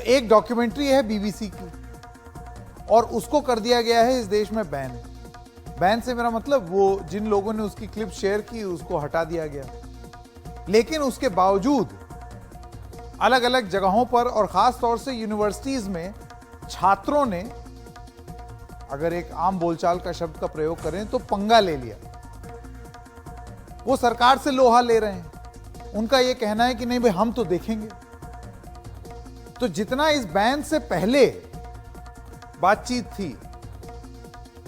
एक डॉक्यूमेंट्री है बीबीसी की और उसको कर दिया गया है इस देश में बैन। बैन से मेरा मतलब वो जिन लोगों ने उसकी क्लिप शेयर की उसको हटा दिया गया। लेकिन उसके बावजूद अलग अलग जगहों पर और खास तौर से यूनिवर्सिटीज में छात्रों ने, अगर एक आम बोलचाल का शब्द का प्रयोग करें तो, पंगा ले लिया। वो सरकार से लोहा ले रहे हैं। उनका यह कहना है कि नहीं भाई हम तो देखेंगे। तो जितना इस बैन से पहले बातचीत थी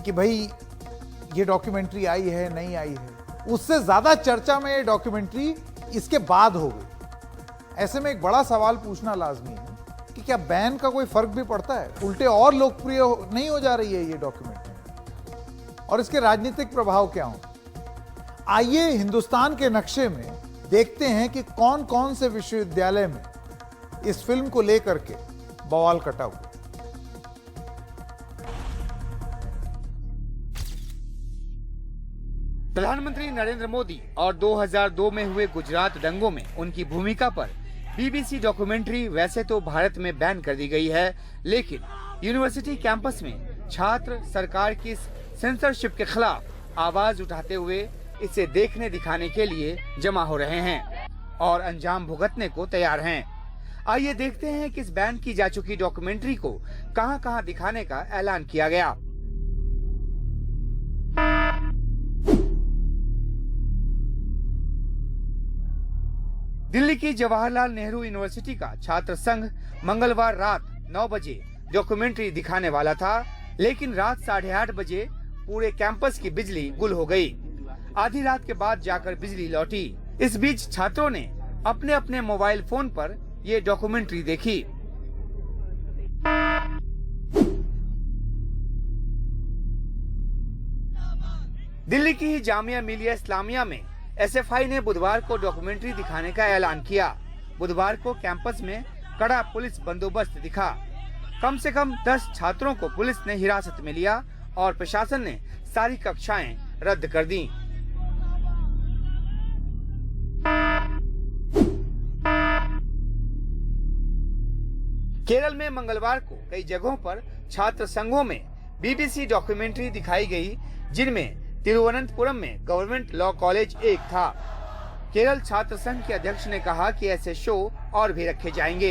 कि भाई ये डॉक्यूमेंट्री आई है नहीं आई है, उससे ज्यादा चर्चा में ये डॉक्यूमेंट्री इसके बाद हो गई। ऐसे में एक बड़ा सवाल पूछना लाजमी है कि क्या बैन का कोई फर्क भी पड़ता है? उल्टे और लोकप्रिय नहीं हो जा रही है ये डॉक्यूमेंट्री? और इसके राजनीतिक प्रभाव क्या हों? आइए हिंदुस्तान के नक्शे में देखते हैं कि कौन कौन से विश्वविद्यालय में इस फिल्म को लेकर के बवाल कटा हुआ। प्रधानमंत्री नरेंद्र मोदी और 2002 में हुए गुजरात दंगों में उनकी भूमिका पर बीबीसी डॉक्यूमेंट्री वैसे तो भारत में बैन कर दी गई है, लेकिन यूनिवर्सिटी कैंपस में छात्र सरकार की सेंसरशिप के खिलाफ आवाज उठाते हुए इसे देखने दिखाने के लिए जमा हो रहे हैं और अंजाम भुगतने को तैयार हैं। आइए देखते हैं कि इस बैन की जा चुकी डॉक्यूमेंट्री को कहां-कहां दिखाने का ऐलान किया गया। दिल्ली की जवाहरलाल नेहरू यूनिवर्सिटी का छात्र संघ मंगलवार रात 9 बजे डॉक्यूमेंट्री दिखाने वाला था, लेकिन रात 8:30 बजे पूरे कैंपस की बिजली गुल हो गई। आधी रात के बाद जाकर बिजली लौटी। इस बीच छात्रों ने अपने अपने मोबाइल फोन पर ये डॉक्यूमेंट्री देखी। दिल्ली की ही जामिया मिलिया इस्लामिया में एसएफआई ने बुधवार को डॉक्यूमेंट्री दिखाने का ऐलान किया। बुधवार को कैंपस में कड़ा पुलिस बंदोबस्त दिखा। कम से कम 10 छात्रों को पुलिस ने हिरासत में लिया और प्रशासन ने सारी कक्षाएं रद्द कर दी। केरल में मंगलवार को कई जगहों पर छात्र संघों में बीबीसी डॉक्यूमेंट्री दिखाई गई, जिनमें तिरुवनंतपुरम में गवर्नमेंट लॉ कॉलेज एक था। केरल छात्र संघ के अध्यक्ष ने कहा कि ऐसे शो और भी रखे जाएंगे।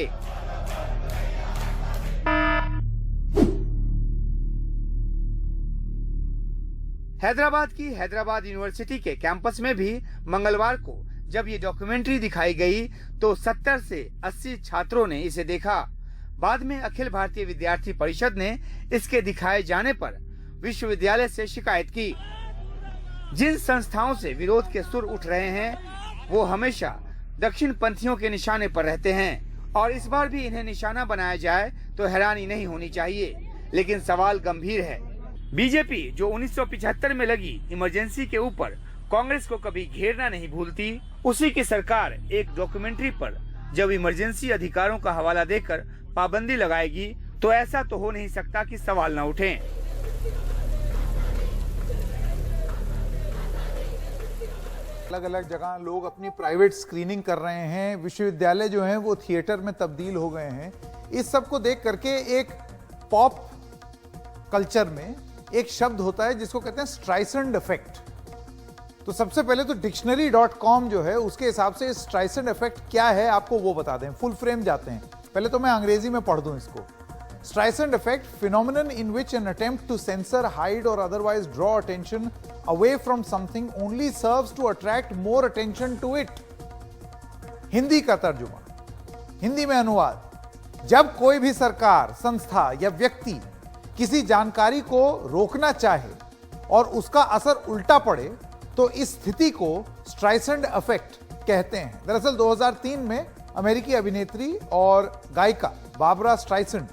हैदराबाद की हैदराबाद यूनिवर्सिटी के कैंपस में भी मंगलवार को जब ये डॉक्यूमेंट्री दिखाई गई तो 70 से 80 छात्रों ने इसे देखा। बाद में अखिल भारतीय विद्यार्थी परिषद ने इसके दिखाए जाने पर विश्वविद्यालय से शिकायत की। जिन संस्थाओं से विरोध के सुर उठ रहे हैं वो हमेशा दक्षिण पंथियों के निशाने पर रहते हैं और इस बार भी इन्हें निशाना बनाया जाए तो हैरानी नहीं होनी चाहिए, लेकिन सवाल गंभीर है। बीजेपी जो 1975 में लगी इमरजेंसी के ऊपर कांग्रेस को कभी घेरना नहीं भूलती, उसी की सरकार एक डॉक्यूमेंट्री पर जब इमरजेंसी अधिकारों का हवाला देकर पाबंदी लगाएगी तो ऐसा तो हो नहीं सकता कि सवाल न उठें। अलग अलग जगह लोग अपनी प्राइवेट स्क्रीनिंग कर रहे हैं। विश्वविद्यालय जो हैं वो थिएटर में तब्दील हो गए हैं। इस सब को देख करके एक पॉप कल्चर में एक शब्द होता है जिसको कहते हैं स्ट्राइसेंड इफेक्ट। तो सबसे पहले तो dictionary.com जो है उसके हिसाब से स्ट्राइसेंड इफेक्ट क्या है आपको वो बता दें। फुल फ्रेम जाते हैं। पहले तो मैं अंग्रेजी में पढ़ दूं इसको। Streisand effect, phenomenon in which an attempt to censor, hide or otherwise draw attention away from something only serves to attract more attention to it. Hindi का तर्जुमा, हिंदी में अनुवाद। जब कोई भी सरकार, संस्था या व्यक्ति किसी जानकारी को रोकना चाहे और उसका असर उल्टा पड़े तो इस स्थिति को स्ट्राइसेंड इफेक्ट कहते हैं। दरअसल 2003 में अमेरिकी अभिनेत्री और गायिका बाबरा स्ट्राइसेंड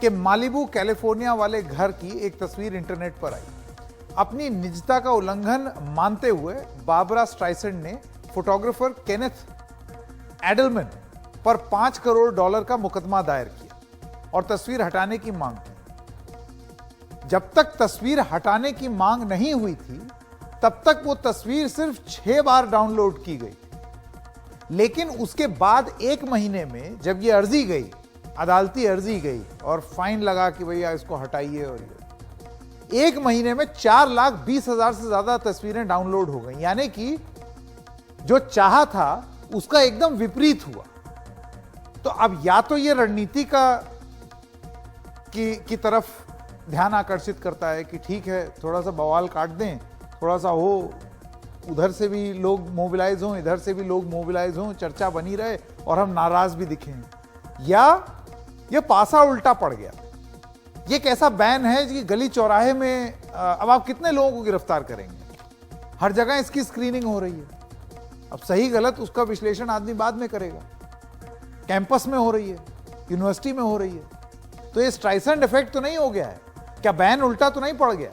के मालिबू कैलिफोर्निया वाले घर की एक तस्वीर इंटरनेट पर आई। अपनी निजता का उल्लंघन मानते हुए बाबरा स्ट्राइसेंड ने फोटोग्राफर केनेथ एडलमैन पर $5 करोड़ का मुकदमा दायर किया और तस्वीर हटाने की मांग की। जब तक तस्वीर हटाने की मांग नहीं हुई थी तब तक वो तस्वीर सिर्फ 6 बार डाउनलोड की गई। लेकिन उसके बाद 1 महीने में जब ये अर्जी गई, अदालती अर्जी गई और फाइन लगा कि भैया इसको हटाइए, और ये 1 महीने में 4,20,000 से ज्यादा तस्वीरें डाउनलोड हो गई। यानी कि जो चाहा था उसका एकदम विपरीत हुआ। तो अब या तो ये रणनीति की तरफ ध्यान आकर्षित करता है कि ठीक है, थोड़ा सा बवाल काट दें, थोड़ा सा हो, उधर से भी लोग मोबिलाइज हों, इधर से भी लोग मोबिलाइज हों, चर्चा बनी रहे और हम नाराज भी दिखें, या ये पासा उल्टा पड़ गया। ये एक ऐसा बैन है कि गली चौराहे में अब आप कितने लोगों को गिरफ्तार करेंगे? हर जगह इसकी स्क्रीनिंग हो रही है। अब सही गलत उसका विश्लेषण आदमी बाद में करेगा। कैंपस में हो रही है, यूनिवर्सिटी में हो रही है। तो ये स्ट्राइसेंड इफेक्ट तो नहीं हो गया है? क्या बैन उल्टा तो नहीं पड़ गया?